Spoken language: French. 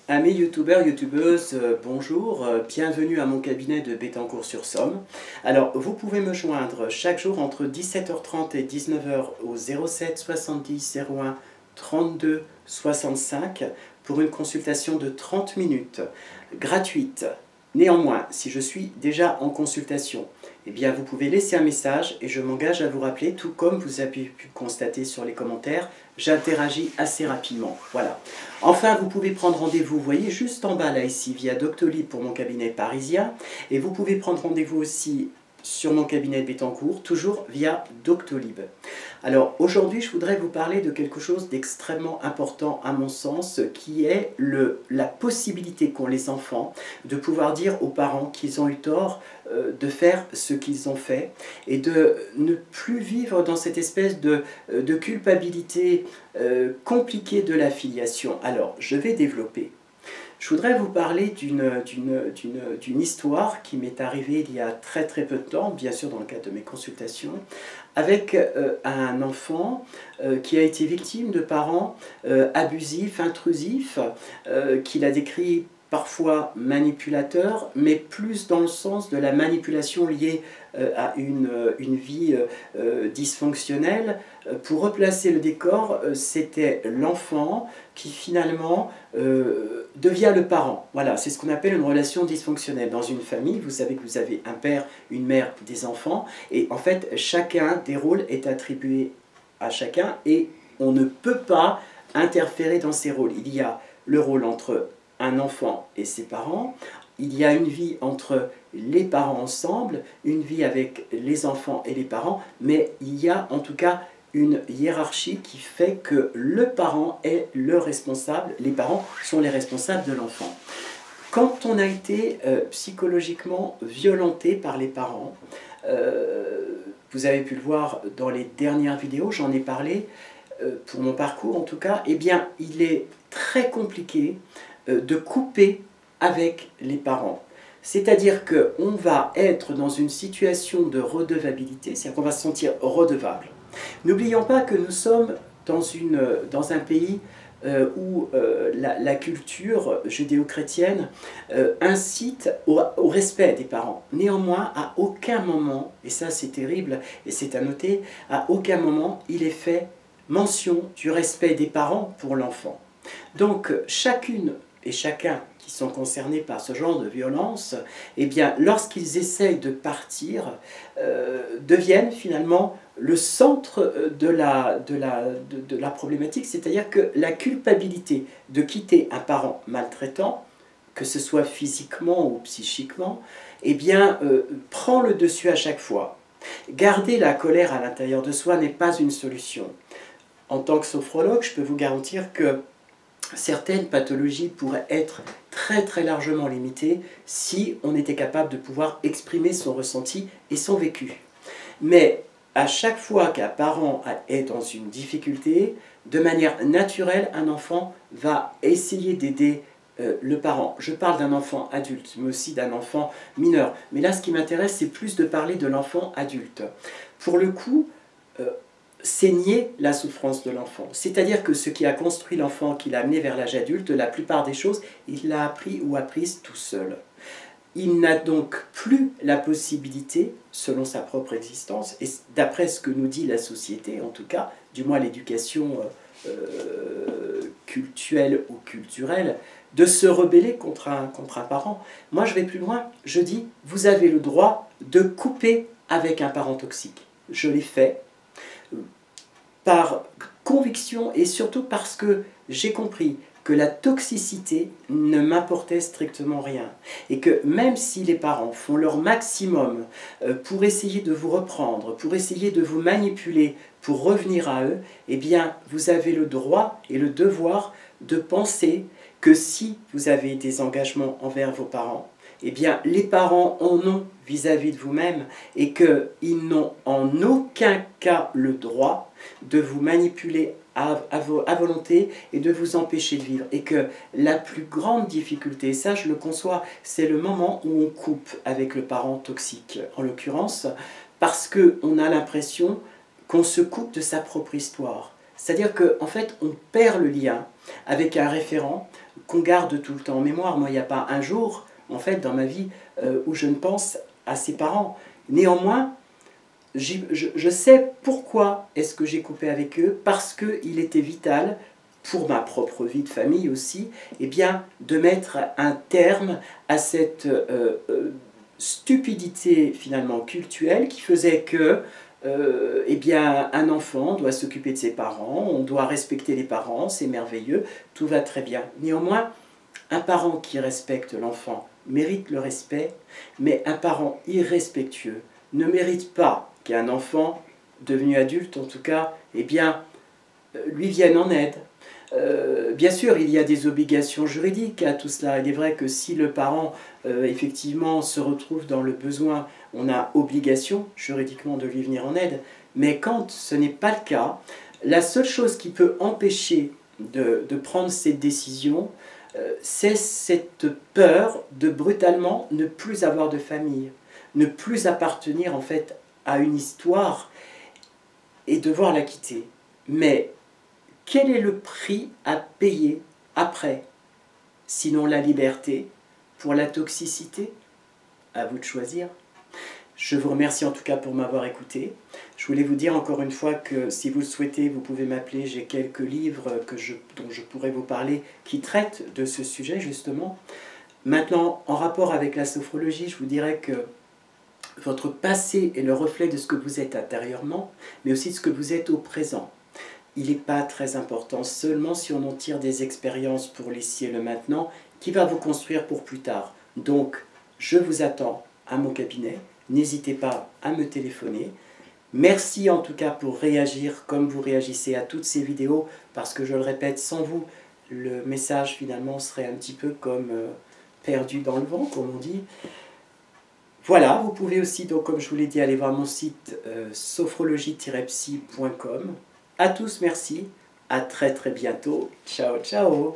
Amis youtubeurs, youtubeuses, bonjour, bienvenue à mon cabinet de Bettencourt-sur-Somme. Alors, vous pouvez me joindre chaque jour entre 17h30 et 19h au 07 70 01 32 65 pour une consultation de 30 minutes, gratuite. Néanmoins, si je suis déjà en consultation, eh bien vous pouvez laisser un message et je m'engage à vous rappeler, tout comme vous avez pu constater sur les commentaires, j'interagis assez rapidement. Voilà. Enfin, vous pouvez prendre rendez-vous, vous voyez juste en bas là ici, via Doctolib pour mon cabinet parisien, et vous pouvez prendre rendez-vous aussi sur mon cabinet de Bettencourt, toujours via Doctolib. Alors aujourd'hui, je voudrais vous parler de quelque chose d'extrêmement important à mon sens, qui est la possibilité qu'ont les enfants de pouvoir dire aux parents qu'ils ont eu tort de faire ce qu'ils ont fait et de ne plus vivre dans cette espèce de culpabilité compliquée de la filiation. Alors, je vais développer. Je voudrais vous parler d'une histoire qui m'est arrivée il y a très peu de temps, bien sûr dans le cadre de mes consultations, avec un enfant qui a été victime de parents abusifs, intrusifs, qu'il a décrit parfois manipulateurs, mais plus dans le sens de la manipulation liée à une vie dysfonctionnelle. Pour replacer le décor, c'était l'enfant qui finalement devient le parent. Voilà, c'est ce qu'on appelle une relation dysfonctionnelle. Dans une famille, vous savez que vous avez un père, une mère, des enfants, et en fait, chacun des rôles est attribué à chacun, et on ne peut pas interférer dans ces rôles. Il y a le rôle entre un enfant et ses parents, il y a une vie entre les parents ensemble, une vie avec les enfants et les parents, mais il y a en tout cas une hiérarchie qui fait que le parent est le responsable, les parents sont les responsables de l'enfant. Quand on a été psychologiquement violenté par les parents, vous avez pu le voir dans les dernières vidéos, j'en ai parlé, pour mon parcours en tout cas, eh bien il est très compliqué de couper avec les parents. C'est-à-dire qu'on va être dans une situation de redevabilité, c'est-à-dire qu'on va se sentir redevable. N'oublions pas que nous sommes dans un pays où la culture judéo-chrétienne incite au respect des parents. Néanmoins, à aucun moment, et ça c'est terrible et c'est à noter, à aucun moment il est fait mention du respect des parents pour l'enfant. Donc chacune et chacun qui sont concernés par ce genre de violence, eh bien, lorsqu'ils essayent de partir, deviennent finalement le centre de la problématique, c'est-à-dire que la culpabilité de quitter un parent maltraitant, que ce soit physiquement ou psychiquement, eh bien, prend le dessus à chaque fois. Garder la colère à l'intérieur de soi n'est pas une solution. En tant que sophrologue, je peux vous garantir que certaines pathologies pourraient être très largement limitées si on était capable de pouvoir exprimer son ressenti et son vécu. Mais à chaque fois qu'un parent est dans une difficulté, de manière naturelle, un enfant va essayer d'aider le parent. Je parle d'un enfant adulte, mais aussi d'un enfant mineur. Mais là, ce qui m'intéresse, c'est plus de parler de l'enfant adulte. Pour le coup, c'est nier la souffrance de l'enfant. C'est-à-dire que ce qui a construit l'enfant, qui l'a amené vers l'âge adulte, la plupart des choses, il l'a appris ou apprise tout seul. Il n'a donc plus la possibilité, selon sa propre existence, et d'après ce que nous dit la société, en tout cas, du moins l'éducation cultuelle ou culturelle, de se rebeller contre un parent. Moi, je vais plus loin, je dis, vous avez le droit de couper avec un parent toxique. Je l'ai fait par conviction et surtout parce que j'ai compris que la toxicité ne m'apportait strictement rien. Et que même si les parents font leur maximum pour essayer de vous reprendre, pour essayer de vous manipuler, pour revenir à eux, eh bien, vous avez le droit et le devoir de penser que si vous avez des engagements envers vos parents, eh bien, les parents en ont vis-à-vis de vous-même et qu'ils n'ont en aucun cas le droit de vous manipuler à volonté et de vous empêcher de vivre. Et que la plus grande difficulté, et ça je le conçois, c'est le moment où on coupe avec le parent toxique, en l'occurrence, parce qu'on a l'impression qu'on se coupe de sa propre histoire. C'est-à-dire qu'en fait, on perd le lien avec un référent qu'on garde tout le temps en mémoire. Moi, il n'y a pas un jour, en fait, dans ma vie, où je ne pense à ses parents. Néanmoins, je sais pourquoi est-ce que j'ai coupé avec eux, parce qu'il était vital, pour ma propre vie de famille aussi, eh bien, de mettre un terme à cette stupidité finalement cultuelle qui faisait que eh bien, un enfant doit s'occuper de ses parents, on doit respecter les parents, c'est merveilleux, tout va très bien. Néanmoins, un parent qui respecte l'enfant mérite le respect, mais un parent irrespectueux ne mérite pas qu'un enfant, devenu adulte en tout cas, eh bien, lui vienne en aide. Bien sûr, il y a des obligations juridiques à tout cela. Il est vrai que si le parent, effectivement, se retrouve dans le besoin, on a obligation juridiquement de lui venir en aide. Mais quand ce n'est pas le cas, la seule chose qui peut empêcher de prendre cette décision, c'est cette peur de brutalement ne plus avoir de famille, ne plus appartenir en fait à une histoire et devoir la quitter. Mais quel est le prix à payer après, sinon la liberté pour la toxicité? À vous de choisir. Je vous remercie en tout cas pour m'avoir écouté. Je voulais vous dire encore une fois que si vous le souhaitez, vous pouvez m'appeler. J'ai quelques livres dont je pourrais vous parler qui traitent de ce sujet justement. Maintenant, en rapport avec la sophrologie, je vous dirais que votre passé est le reflet de ce que vous êtes intérieurement, mais aussi de ce que vous êtes au présent. Il n'est pas très important, seulement si on en tire des expériences pour l'ici et le maintenant, qui va vous construire pour plus tard. Donc, je vous attends à mon cabinet. N'hésitez pas à me téléphoner. Merci en tout cas pour réagir comme vous réagissez à toutes ces vidéos, parce que je le répète, sans vous, le message finalement serait un petit peu comme perdu dans le vent, comme on dit. Voilà, vous pouvez aussi, donc, comme je vous l'ai dit, aller voir mon site sophrologie-psy.com. À tous, merci. À très très bientôt. Ciao, ciao.